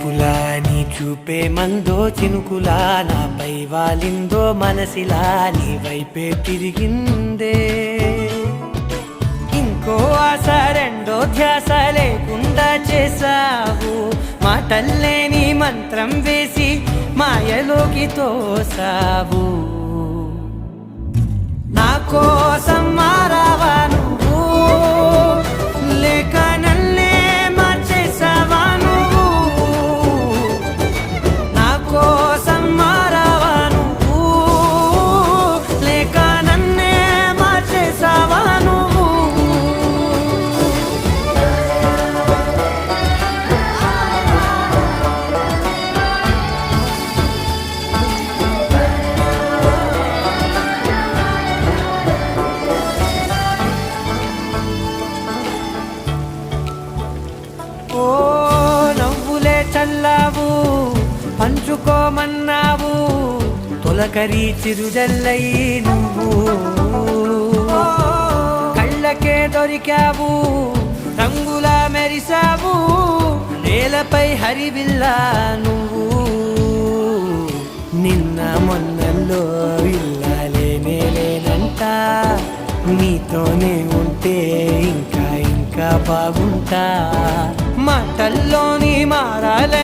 చూపులా నీ చూపే మందో చినుకులా నాపై వాలిందో మనసిలా నీ వైపే తిరిగిందే ఇంకో ఆశ రెండో ధ్యాస లేకుండా చేసావు మాటల్లే నీ మంత్రం వేసి మాయలోకి తోసావు నా కోసం మారావా నువ్వు లేక నన్నే మార్చేసావా నువ్వు నా కోసం మారావా నువ్వు లేక నన్నే మార్చేసావా నువ్వు ఓ నవ్వులే చల్లావు పంచుకోమన్నావు తొలకరి చిరుజల్లై నువ్వు కళ్ళకే దొరికావు రంగులా మెరిసావు నేలపై హరివిల్లా నువ్వు నిన్న మొన్నల్లో ఇల్లాలేనే లేనంట నీతోనే ఉంటే ఇంకా బాగుంటా మాటల్లోని మారాలే